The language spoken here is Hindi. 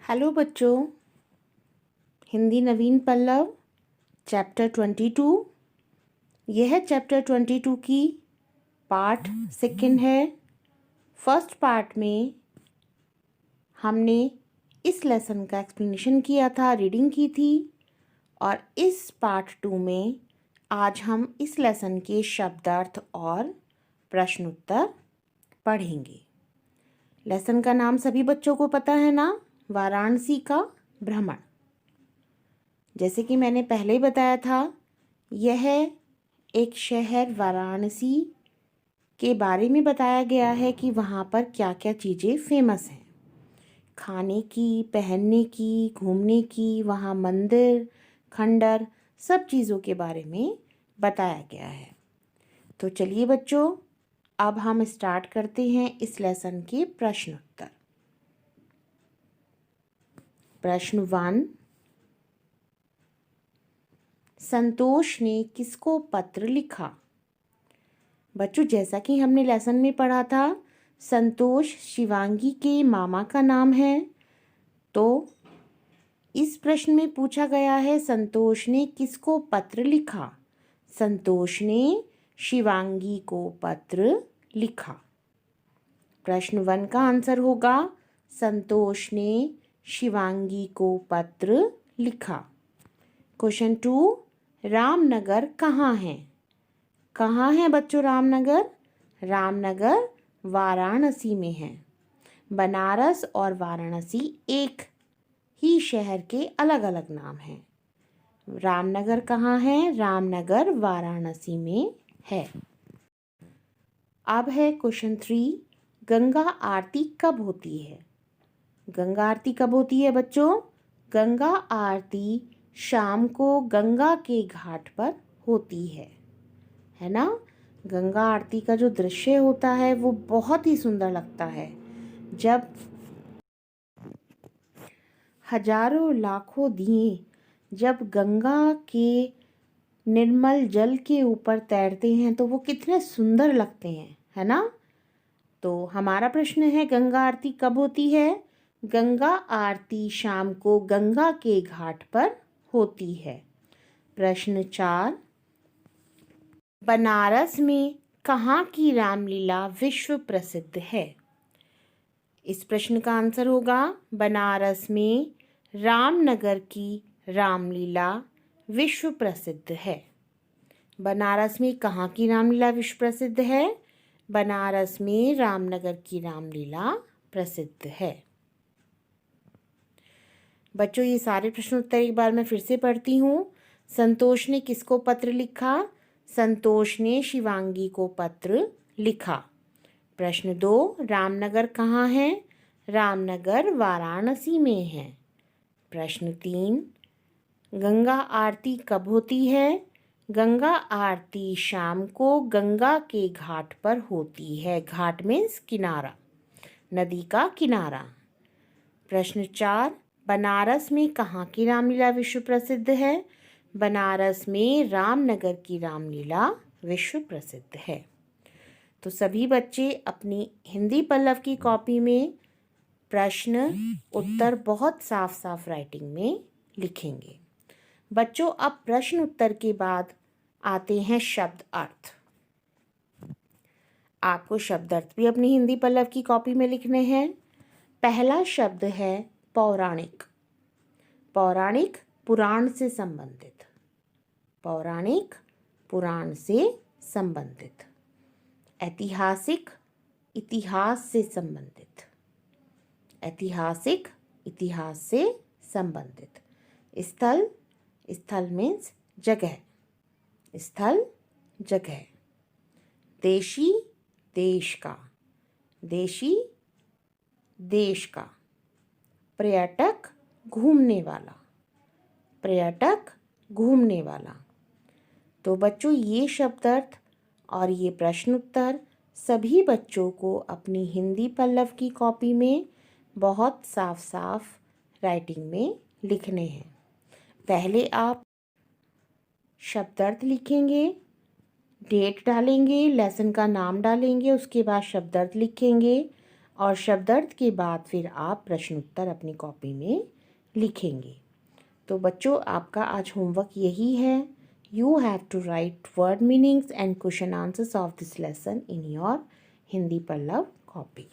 हेलो बच्चों, हिंदी नवीन पल्लव चैप्टर 22। यह चैप्टर 22 की पार्ट सेकंड है। फर्स्ट पार्ट में हमने इस लेसन का एक्सप्लेनेशन किया था, रीडिंग की थी, और इस पार्ट 2 में आज हम इस लेसन के शब्दार्थ और प्रश्न उत्तर पढ़ेंगे। लेसन का नाम सभी बच्चों को पता है ना, वाराणसी का भ्रमण। जैसे कि मैंने पहले ही बताया था, यह एक शहर वाराणसी के बारे में बताया गया है कि वहाँ पर क्या क्या चीज़ें फेमस हैं, खाने की, पहनने की, घूमने की, वहाँ मंदिर, खंडर, सब चीज़ों के बारे में बताया गया है। तो चलिए बच्चों, अब हम स्टार्ट करते हैं इस लेसन के प्रश्न उत्तर। प्रश्न 1, संतोष ने किसको पत्र लिखा? बच्चों, जैसा कि हमने लेसन में पढ़ा था, संतोष शिवांगी के मामा का नाम है। तो इस प्रश्न में पूछा गया है, संतोष ने किसको पत्र लिखा? संतोष ने शिवांगी को पत्र लिखा। प्रश्न 1 का आंसर होगा, संतोष ने शिवांगी को पत्र लिखा। क्वेश्चन 2, रामनगर कहाँ है? कहाँ है बच्चों रामनगर? रामनगर वाराणसी में है। बनारस और वाराणसी एक ही शहर के अलग अलग नाम हैं। रामनगर कहाँ है? रामनगर वाराणसी में है। अब है क्वेश्चन 3, गंगा आरती कब होती है? गंगा आरती कब होती है बच्चों? गंगा आरती शाम को गंगा के घाट पर होती है ना। गंगा आरती का जो दृश्य होता है वो बहुत ही सुंदर लगता है, जब हजारों लाखों दिए जब गंगा के निर्मल जल के ऊपर तैरते हैं तो वो कितने सुंदर लगते हैं, है ना। तो हमारा प्रश्न है, गंगा आरती कब होती है? गंगा आरती शाम को गंगा के घाट पर होती है। प्रश्न 4, बनारस में कहाँ की रामलीला विश्व प्रसिद्ध है? इस प्रश्न का आंसर होगा, बनारस में रामनगर की रामलीला विश्व प्रसिद्ध है। बनारस में कहाँ की रामलीला विश्व प्रसिद्ध है? बनारस में रामनगर की रामलीला प्रसिद्ध है। बच्चों, ये सारे प्रश्न उत्तर एक बार मैं फिर से पढ़ती हूँ। संतोष ने किसको पत्र लिखा? संतोष ने शिवांगी को पत्र लिखा। प्रश्न 2, रामनगर कहाँ है? रामनगर वाराणसी में है। प्रश्न 3, गंगा आरती कब होती है? गंगा आरती शाम को गंगा के घाट पर होती है। घाट मीन्स किनारा, नदी का किनारा। प्रश्न 4, बनारस में कहाँ की रामलीला विश्व प्रसिद्ध है? बनारस में रामनगर की रामलीला विश्व प्रसिद्ध है। तो सभी बच्चे अपनी हिंदी पल्लव की कॉपी में प्रश्न उत्तर बहुत साफ साफ राइटिंग में लिखेंगे। बच्चों, अब प्रश्न उत्तर के बाद आते हैं शब्द अर्थ। आपको शब्द अर्थ भी अपनी हिंदी पल्लव की कॉपी में लिखने हैं। पहला शब्द है पौराणिक। पौराणिक पुराण से संबंधित। पौराणिक पुराण से संबंधित। ऐतिहासिक इतिहास से संबंधित। ऐतिहासिक इतिहास से संबंधित। स्थल, स्थल मीन्स जगह। स्थल जगह। देशी देश का। देशी देश का। पर्यटक घूमने वाला। पर्यटक घूमने वाला। तो बच्चों, ये शब्द अर्थ और ये प्रश्न उत्तर सभी बच्चों को अपनी हिंदी पल्लव की कॉपी में बहुत साफ साफ राइटिंग में लिखने हैं। पहले आप शब्दार्थ लिखेंगे, डेट डालेंगे, लेसन का नाम डालेंगे, उसके बाद शब्दार्थ लिखेंगे। और शब्दार्थ के बाद फिर आप प्रश्न उत्तर अपनी कॉपी में लिखेंगे। तो बच्चों, आपका आज होमवर्क यही है। You have to write word meanings and question answers of this lesson in your Hindi Pallav copy.